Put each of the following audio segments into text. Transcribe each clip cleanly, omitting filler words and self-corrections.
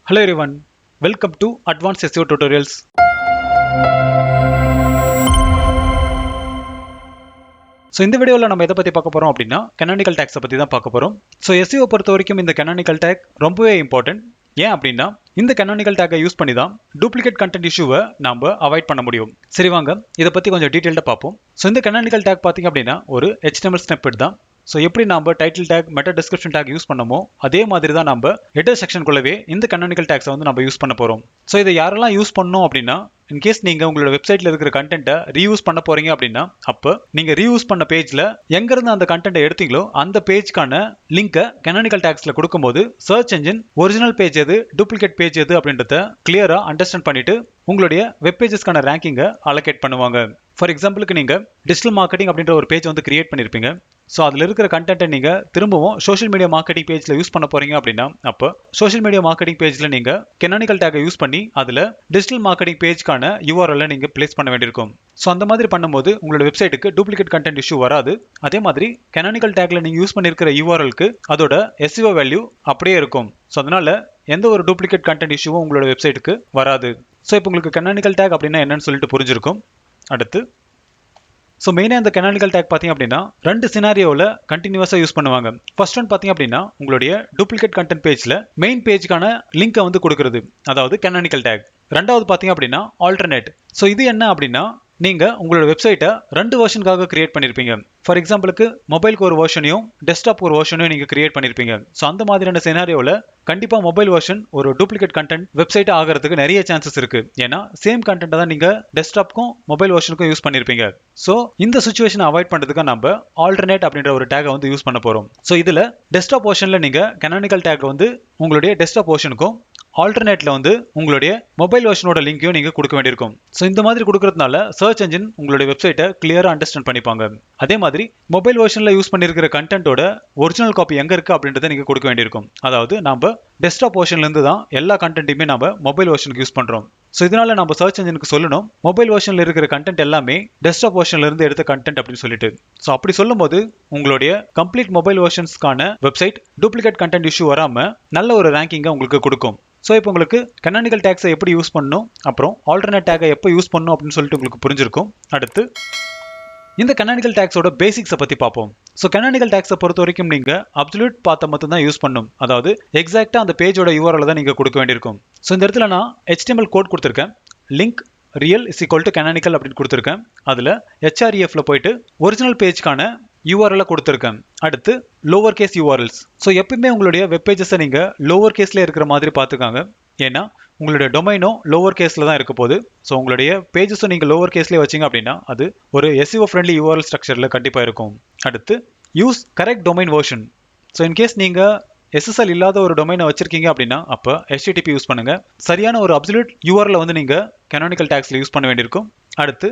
Hello everyone, welcome to Advanced SEO Tutorials. So இந்த வீடியோவில் நம்ம எதை பற்றி பார்க்க போகிறோம் அப்படின்னா Canonical Tags பற்றி தான் பார்க்க போகிறோம். ஸோ SEO பொறுத்த வரைக்கும் இந்த Canonical Tag ரொம்பவே இம்பார்ட்டன்ட். ஏன் அப்படின்னா இந்த Canonical Tag யூஸ் பண்ணி தான் டூப்ளிகேட் கண்டென்ட் இஷ்யூவை நம்ம அவாய்ட் பண்ண முடியும். சரி வாங்க இதை பற்றி கொஞ்சம் டீட்டெயில்டாக பார்ப்போம். ஸோ இந்த Canonical Tag பார்த்தீங்க அப்படின்னா ஒரு HTML snippet தான். ஸோ எப்படி நம்ம title tag meta description tag use பண்ணமோ அதே மாதிரி தான் நம்ம ஹெடர் செக்ஷனுக்குள்ளவே இந்த Canonical Tags வந்து நம்ம யூஸ் பண்ண போகிறோம். ஸோ இதை யாரெல்லாம் யூஸ் பண்ணணும் அப்படின்னா இன்கேஸ் நீங்கள் உங்களோட வெப்சைட்டில் இருக்கிற கண்டென்ட்டை ரீயூஸ் பண்ண போகிறீங்க அப்படின்னா அப்போ நீங்கள் ரீயூஸ் பண்ண பேஜில் எங்கேருந்து அந்த கண்டென்ட்டை எடுத்தீங்களோ அந்த பேஜ்க்கான லிங்கை Canonical Tagsல கொடுக்கும்போது சர்ச் என்ஜின் ஒரிஜினல் பேஜ் எது டூப்ளிகேட் பேஜ் எது அப்படின்றத கிளியராக அண்டர்ஸ்டாண்ட் பண்ணிட்டு உங்களுடைய வெப் பேஜஸ்க்கான ரேங்கிங்கை அலோகேட் பண்ணுவாங்க. ஃபார் எக்ஸாம்பிளுக்கு நீங்கள் டிஜிட்டல் மார்க்கெட்டிங் அப்படின்ற ஒரு பேஜ் வந்து கிரியேட் பண்ணியிருப்பீங்க. ஸோ அதில் இருக்கிற கண்டென்ட்டை நீங்கள் திரும்பவும் சோஷியல் மீடியா மார்க்கெட்டிங் பேஜில் யூஸ் பண்ண போகிறீங்க அப்படின்னா அப்போ சோஷியல் மீடியா மார்க்கெட்டிங் பேஜில் நீங்கள் Canonical Tag யூஸ் பண்ணி அதில் டிஜிட்டல் மார்க்கெட்டிங் பேஜ்க்கான URL நீங்கள் பிளேஸ் பண்ண வேண்டியிருக்கும். ஸோ அந்த மாதிரி பண்ணும்போது உங்களோட வெப்சைட்டுக்கு டூப்ளிகேட் கண்டென்ட் இஷ்யூ வராது. அதே மாதிரி Canonical Tagல நீங்கள் யூஸ் பண்ணியிருக்கிற URLக்கு அதோட SEO வேல்யூ அப்படியே இருக்கும். ஸோ அதனால் எந்த ஒரு டூப்ளிகேட் கண்டென்ட் இஷ்யூவும் உங்களோட வெப்சைட்டுக்கு வராது. ஸோ இப்போ உங்களுக்கு Canonical Tag அப்படின்னா என்னன்னு சொல்லிட்டு புரிஞ்சிருக்கும். அடுத்து ஸோ மெயினாக இந்த Canonical Tag பார்த்தீங்க அப்படின்னா ரெண்டு சினாரியோவில் கண்டினியூஸாக யூஸ் பண்ணுவாங்க. ஃபர்ஸ்ட் ஒன் பார்த்தீங்க அப்படின்னா உங்களுடைய டூப்ளிகேட் கண்டென்ட் பேஜில் மெயின் பேஜுக்கான லிங்கை வந்து கொடுக்குறது, அதாவது Canonical Tag. ரெண்டாவது பார்த்தீங்க அப்படின்னா ஆல்டர்னேட். ஸோ இது என்ன அப்படின்னா நீங்கள் உங்களோட வெப்சைட்டை ரெண்டு வெர்ஷனுக்காக கிரியேட் பண்ணியிருப்பீங்க. ஃபார் எக்ஸாம்பிளுக்கு மொபைலுக்கு ஒரு வெர்ஷனையும் டெஸ்க்டாப் ஒரு வெர்ஷனையும் நீங்கள் கிரியேட் பண்ணியிருப்பீங்க. ஸோ அந்த மாதிரியான சினாரியோவில் கண்டிப்பாக மொபைல் வெர்ஷன் ஒரு டூப்ளிகேட் கண்டென்ட் வெப்சைட் ஆகிறதுக்கு நிறைய சான்சஸ் இருக்குது. ஏன்னா சேம் கண்டென்ட்டை தான் நீங்கள் டெஸ்க்டாப்க்கும் மொபைல் வெர்ஷனுக்கும் யூஸ் பண்ணியிருப்பீங்க. ஸோ இந்த சுச்சுவேஷனை அவாய்ட் பண்ணுறதுக்கு நம்ம ஆல்டர்னேட் அப்படின்ற ஒரு டேகை வந்து யூஸ் பண்ண போகிறோம். ஸோ இதில் டெஸ்க்டாப் வெர்ஷனில் நீங்கள் Canonical Tag வந்து உங்களுடைய டெஸ்க்டாப் வெர்ஷனுக்கும் ஆல்டர்னேட்ல வந்து உங்களுடைய மொபைல் வெர்ஷனோட லிங்கையும் நீங்கள் கொடுக்க வேண்டியிருக்கும். ஸோ இந்த மாதிரி கொடுக்கறதுனால சர்ச் என்ஜின் உங்களுடைய வெப்சைட்டை கிளியராக அண்டர்ஸ்டாண்ட் பண்ணிப்பாங்க. அதே மாதிரி மொபைல் வெர்ஷனில் யூஸ் பண்ணியிருக்கிற கண்டென்ட்டோட ஒரிஜினல் காப்பி எங்கே இருக்குது அப்படின்றத நீங்கள் கொடுக்க வேண்டியிருக்கும். அதாவது நம்ம டெஸ்க்டாப் வெர்ஷன்லேருந்து தான் எல்லா கண்டென்ட்டையுமே நம்ம மொபைல் வெர்ஷனுக்கு யூஸ் பண்ணுறோம். ஸோ இதனால நம்ம சர்ச் என்ஜினுக்கு சொல்லணும் மொபைல் வெர்ஷனில் இருக்கிற கண்டென்ட் எல்லாமே டெஸ்க்டாப் வெர்ஷன்லேருந்து எடுத்த கண்டென்ட் அப்படின்னு சொல்லிட்டு. ஸோ அப்படி சொல்லும்போது உங்களுடைய கம்ப்ளீட் மொபைல் வெர்ஷன்ஸ்க்கான வெப்சைட் டூப்ளிகேட் கண்டென்ட் இஷ்யூ வராமல் நல்ல ஒரு ரேங்கிங்கை உங்களுக்கு கொடுக்கும். ஸோ இப்போ உங்களுக்கு Canonical Tagsஐ எப்படி யூஸ் பண்ணணும், அப்புறம் ஆல்டர்னேட் டேகை எப்போ யூஸ் பண்ணணும் அப்படின்னு சொல்லிட்டு உங்களுக்கு புரிஞ்சிருக்கும். அடுத்து இந்த Canonical Tagsஓட பேசிக்ஸை பற்றி பார்ப்போம். ஸோ Canonical Tagsஐ பொறுத்த வரைக்கும் நீங்கள் அப்சல்யூட் பார்த்த மட்டும் தான் யூஸ் பண்ணணும். அதாவது எக்ஸாக்டாக அந்த பேஜோட URL தான் நீங்கள் கொடுக்க வேண்டியிருக்கும். ஸோ இந்த இடத்துல நான் HTML கோட் கொடுத்துருக்கேன். Link real is equal to Canonical அப்படின்னு கொடுத்துருக்கேன். அதில் HREFல போயிட்டு ஒரிஜினல் பேஜ்க்கான URL கொடுத்துருக்கேன். அடுத்து லோவர் கேஸ் URLs. ஸோ எப்பயுமே உங்களுடைய வெப் பேஜஸை நீங்கள் லோவர் கேஸில் இருக்கிற மாதிரி பார்த்துக்காங்க. ஏன்னா உங்களுடைய டொமைனோ லோவர் கேஸில் தான் இருக்க போகுது. ஸோ உங்களுடைய பேஜஸும் நீங்கள் லோவர் கேஸ்லேயே வச்சிங்க அப்படின்னா அது ஒரு SEO ஃப்ரெண்ட்லி URL ஸ்ட்ரக்சரில் கண்டிப்பாக இருக்கும். அடுத்து use correct domain version. So in case நீங்கள் SSL இல்லாத ஒரு டொமைனை வச்சிருக்கீங்க அப்படின்னா அப்போ HTTP யூஸ் பண்ணுங்க. சரியான ஒரு அப்சல்யூட் URL வந்து நீங்கள் Canonical Tagsல யூஸ் பண்ண வேண்டியிருக்கும். அடுத்து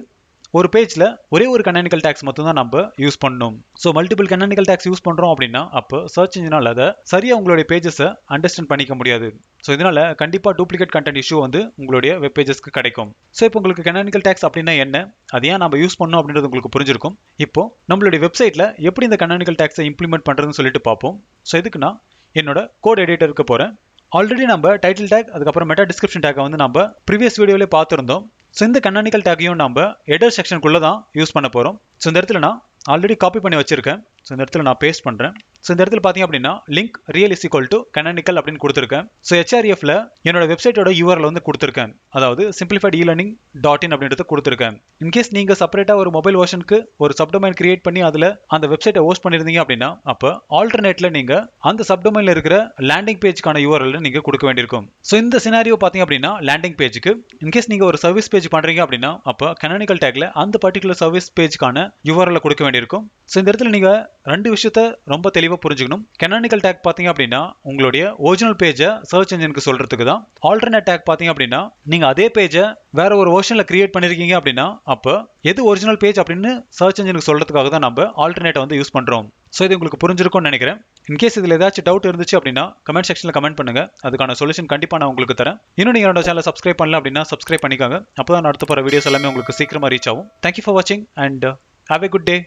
ஒரு பேஜில் ஒரே ஒரு Canonical Tags மட்டும் தான் நம்ம யூஸ் பண்ணணும். So multiple Canonical Tags use பண்ணுறோம் அப்படின்னா அப்போ சர்ச் இன்ஜினால் அதை சரியாக உங்களுடைய பேஜஸை அண்டர்ஸ்டாண்ட் பண்ணிக்க முடியாது. ஸோ இதனால் கண்டிப்பாக டூப்ளிகேட் கண்டென்ட் இஷ்யூ வந்து உங்களுடைய வெப் பேஜஸ்க்கு கிடைக்கும். ஸோ இப்போ உங்களுக்கு Canonical Tags அப்படின்னா என்ன, அது ஏன் நம்ம யூஸ் பண்ணோம் அப்படின்றது உங்களுக்கு புரிஞ்சிருக்கும். இப்போ நம்மளுடைய வெப்சைட்டில் எப்படி இந்த Canonical Tagsஐ இம்ப்ளிமெண்ட் பண்ணுறதுன்னு சொல்லிட்டு பார்ப்போம். ஸோ இதுக்கு நான் என்னோட கோட் எடிட்டருக்கு போகிறேன். ஆல்ரெடி நம்ம டைட்டில் டேக் அதுக்கப்புறம் மெட்டா டிஸ்கிரிப்ஷன் டேக்கை வந்து நம்ம ப்ரீவியஸ் வீடியோவிலே பார்த்துருந்தோம். ஸோ இந்த Canonical Tagஐயும் நம்ம ஹெடர் செக்ஷனுக்குள்ளே தான் யூஸ் பண்ண போகிறோம். ஸோ இந்த இடத்துல நான் ஆல்ரெடி காப்பி பண்ணி வச்சிருக்கேன். ஸோ இந்த இடத்துல நான் பேஸ்ட் பண்ணுறேன். ஸோ இந்த இடத்துல பார்த்தீங்க அப்படின்னா link real is equal to Canonical அப்படின்னு கொடுத்துருக்கேன். ஸோ HREFல என்னோட வெப்சைட்டோட URL வந்து கொடுத்துருக்கேன். அதாவது Simplified e-learning.in அப்படின்றத கொடுத்துருக்கேன். இன்கேஸ் நீங்கள் செப்பரேட்டாக ஒரு மொபைல் வெர்ஷனுக்கு ஒரு சப்டொமைன் கிரியேட் பண்ணி அதில் அந்த வெப்சைட்டை ஹோஸ்ட் பண்ணியிருந்தீங்க அப்படின்னா அப்போ ஆல்டர்னேட்டில் நீங்கள் அந்த சப்டொமைனில் இருக்கிற லேண்டிங் பேஜ்க்கான URL நீங்கள் கொடுக்க வேண்டியிருக்கும். ஸோ இந்த சினாரியோ பார்த்தீங்க அப்படின்னா லேண்டிங் பேஜுக்கு இன்கேஸ் நீங்கள் ஒரு சர்வீஸ் பேஜ் பண்ணுறீங்க அப்படின்னா அப்போ Canonical Tagல அந்த பர்டிகுலர் சர்வீஸ் பேஜ்க்கான URL கொடுக்க வேண்டியிருக்கும். ஸோ இந்த இடத்துல நீங்கள் ரெண்டு விஷயத்த ரொம்ப தெளிவாக புரிஞ்சுக்கணும். Canonical Tag பார்த்தீங்க அப்படின்னா உங்களுடைய ஒரிஜினல் பேஜை சர்ச் என்ஜினுக்கு சொல்கிறதுக்கு தான். ஆல்டர்னேட் டேக் பார்த்தீங்க அப்படின்னா நீங்கள் அதே பேஜை வேற ஒரு வெர்ஷனில் கிரியேட் பண்ணியிருக்கீங்க அப்படின்னா அப்போ எது ஒரிஜினல் பேஜ் அப்படின்னு சர்ச் என்ஜினுக்கு சொல்கிறதுக்காக தான் நம்ம ஆல்டர்னேட்டை வந்து யூஸ் பண்ணுறோம். ஸோ இது உங்களுக்கு புரிஞ்சிருக்கும்னு நினைக்கிறேன். இன்கேஸ் இதில் ஏதாச்சும் டவுட் இருந்துச்சு அப்படின்னா கமெண்ட் செக்ஷனில் கமெண்ட் பண்ணுங்க. அதுக்கான சொல்யூஷன் கண்டிப்பாக நான் உங்களுக்கு தரேன். இன்னும் நீங்கள் என்னோட சேனலை சப்ஸ்கிரைப் பண்ணல அப்படின்னா சப்ஸ்கிரைப் பண்ணிக்காங்க. அப்போ தான் அடுத்த போகிற வீடியோஸ் எல்லாமே உங்களுக்கு சீக்கிரமாக ரீச் ஆகும். தேங்க்யூ ஃபார் வாட்சிங் and have a good day.